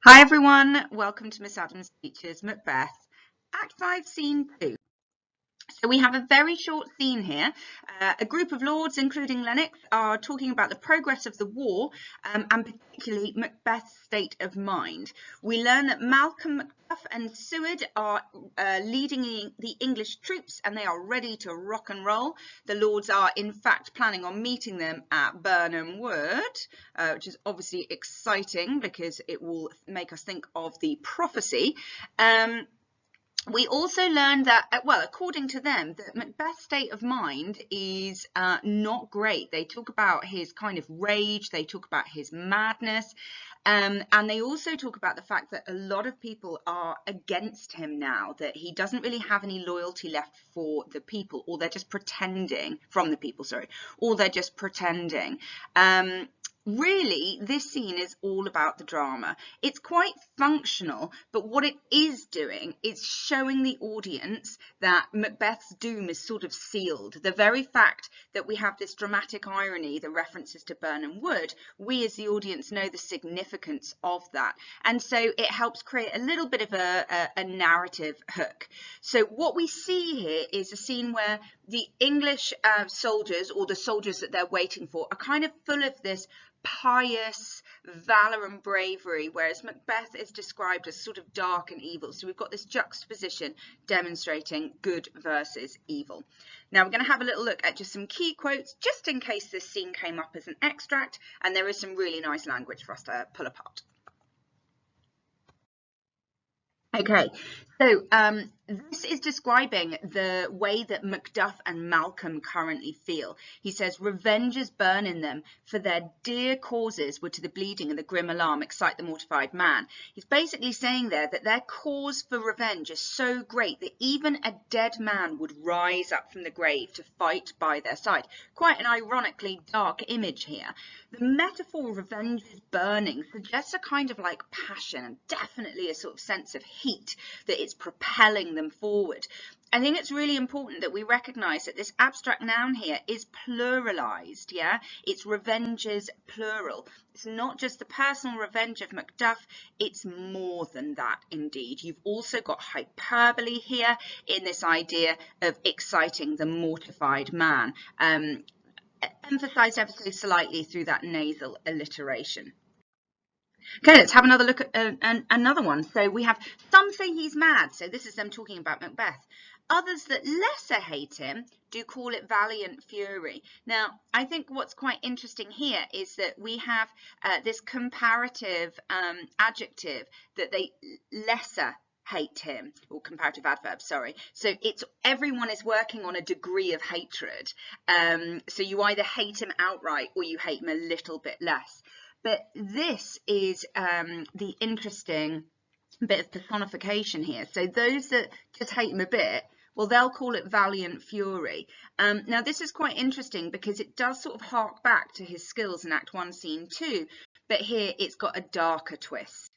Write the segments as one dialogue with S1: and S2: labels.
S1: Hi everyone, welcome to Miss Adams Teaches Macbeth, Act 5, Scene 2. So we have a very short scene here. A group of lords, including Lennox, are talking about the progress of the war and particularly Macbeth's state of mind. We learn that Malcolm, Macduff and Seward are leading the English troops and they are ready to rock and roll. The lords are in fact planning on meeting them at Birnam Wood, which is obviously exciting because it will make us think of the prophecy. We also learned that, well, according to them, that Macbeth's state of mind is not great. They talk about his kind of rage, they talk about his madness, and they also talk about the fact that a lot of people are against him now, that he doesn't really have any loyalty left for the people, or they're just pretending, from the people, sorry, or they're just pretending. Really, this scene is all about the drama. It's quite functional, but what it is doing is showing the audience that Macbeth's doom is sort of sealed. The very fact that we have this dramatic irony, the references to Birnam Wood, we as the audience know the significance of that. And so it helps create a little bit of a narrative hook. So what we see here is a scene where the English soldiers, or the soldiers that they're waiting for, are kind of full of this pious valor and bravery, whereas Macbeth is described as sort of dark and evil. So we've got this juxtaposition demonstrating good versus evil. Now we're going to have a little look at just some key quotes, just in case this scene came up as an extract, and there is some really nice language for us to pull apart. Okay, so this is describing the way that Macduff and Malcolm currently feel. He says, "Revengers burn in them, for their dear causes would to the bleeding and the grim alarm excite the mortified man." He's basically saying there that their cause for revenge is so great that even a dead man would rise up from the grave to fight by their side. Quite an ironically dark image here. The metaphor revenge is burning suggests a kind of like passion and definitely a sort of sense of heat, that it's propelling them forward. I think it's really important that we recognize that this abstract noun here is pluralized, yeah? It's revenges plural. It's not just the personal revenge of Macduff, it's more than that indeed. You've also got hyperbole here in this idea of exciting the mortified man, emphasized ever so slightly through that nasal alliteration. Okay, let's have another look at another one. So we have "Some say he's mad." So this is them talking about Macbeth. "Others that lesser hate him do call it valiant fury." Now, I think what's quite interesting here is that we have this comparative adjective, that they lesser hate him, or comparative adverb, sorry. So it's everyone is working on a degree of hatred. So you either hate him outright or you hate him a little bit less. But this is the interesting bit of personification here. So those that just hate him a bit, well, they'll call it valiant fury. Now, this is quite interesting because it does sort of hark back to his skills in Act 1, Scene 2, but here it's got a darker twist.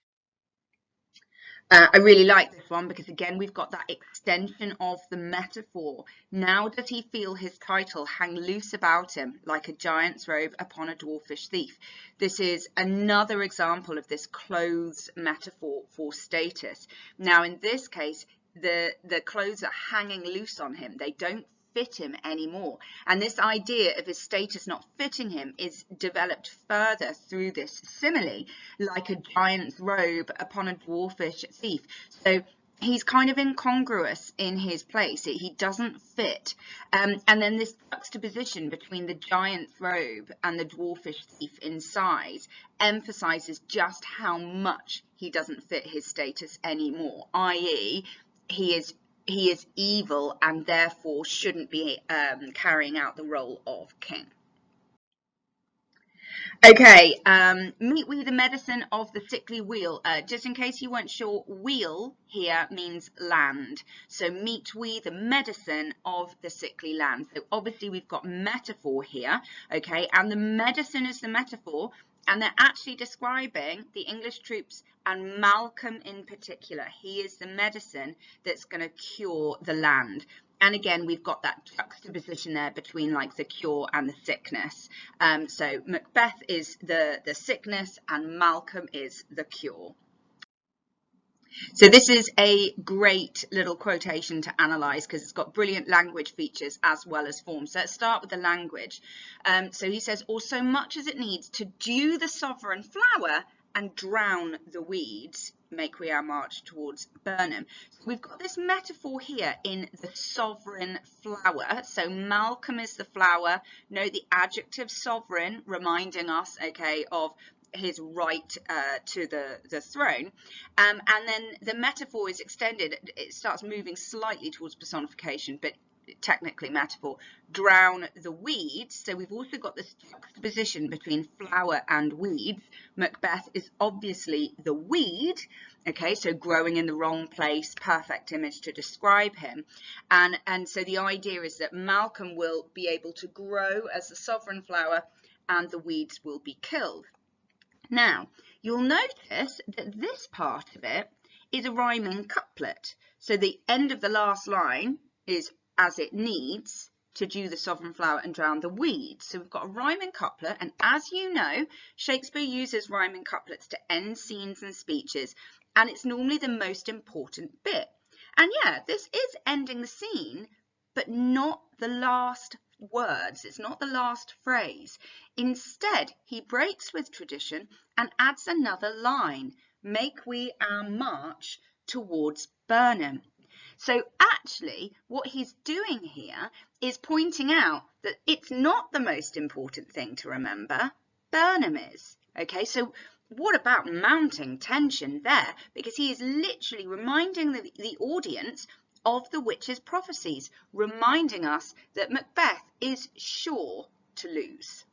S1: I really like this one because, again, we've got that extension of the metaphor. Now does he feel his title hang loose about him like a giant's robe upon a dwarfish thief? This is another example of this clothes metaphor for status. Now, in this case, the clothes are hanging loose on him. They don't fit him anymore, and this idea of his status not fitting him is developed further through this simile, like a giant's robe upon a dwarfish thief. So he's kind of incongruous in his place. He doesn't fit, and then this juxtaposition between the giant's robe and the dwarfish thief in size emphasizes just how much he doesn't fit his status anymore, i.e. he is evil and therefore shouldn't be carrying out the role of king. Okay, meet we the medicine of the sickly weal. Just in case you weren't sure, weal here means land. So meet we the medicine of the sickly land. So obviously we've got metaphor here, okay, and the medicine is the metaphor, and they're actually describing the English troops and Malcolm in particular. He is the medicine that's going to cure the land. And again, we've got that juxtaposition there between like the cure and the sickness. So Macbeth is the sickness and Malcolm is the cure. So this is a great little quotation to analyse because it's got brilliant language features as well as form. So let's start with the language. So he says, or so much as it needs to dew the sovereign flower and drown the weeds, make we our march towards Burnham. So we've got this metaphor here in the sovereign flower. So Malcolm is the flower. Note the adjective sovereign, reminding us, okay, of his right to the throne, and then the metaphor is extended. It starts moving slightly towards personification, but technically metaphor. Drown the weeds. So we've also got this juxtaposition between flower and weeds. Macbeth is obviously the weed, okay, so growing in the wrong place, perfect image to describe him. And so the idea is that Malcolm will be able to grow as the sovereign flower and the weeds will be killed. Now, you'll notice that this part of it is a rhyming couplet. So the end of the last line is as it needs to dew the sovereign flower and drown the weeds. So we've got a rhyming couplet, and as you know, Shakespeare uses rhyming couplets to end scenes and speeches, and it's normally the most important bit. And yeah, this is ending the scene, but not the last words. It's not the last phrase. Instead, he breaks with tradition and adds another line, make we our march towards Burnham. So actually, what he's doing here is pointing out that it's not the most important thing to remember. Burnham is. Okay, so what about mounting tension there? Because he is literally reminding the audience of the witch's prophecies, reminding us that Macbeth is sure to lose.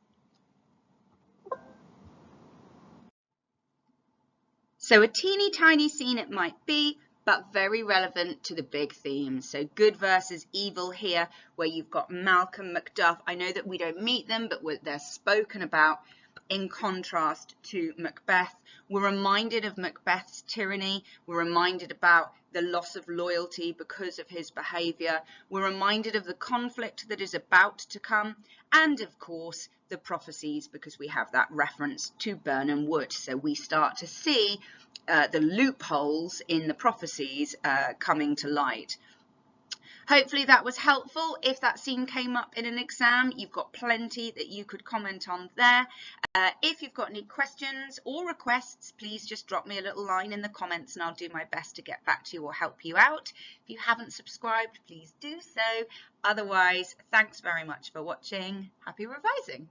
S1: So a teeny tiny scene it might be, but very relevant to the big theme. So good versus evil here, where you've got Malcolm, Macduff. I know that we don't meet them, but they're spoken about in contrast to Macbeth. We're reminded of Macbeth's tyranny. We're reminded about the loss of loyalty because of his behaviour. We're reminded of the conflict that is about to come. And of course, the prophecies, because we have that reference to Birnam Wood. So we start to see the loopholes in the prophecies coming to light. Hopefully that was helpful. If that scene came up in an exam, you've got plenty that you could comment on there. If you've got any questions or requests, please just drop me a little line in the comments and I'll do my best to get back to you or help you out. If you haven't subscribed, please do so. Otherwise, thanks very much for watching. Happy revising.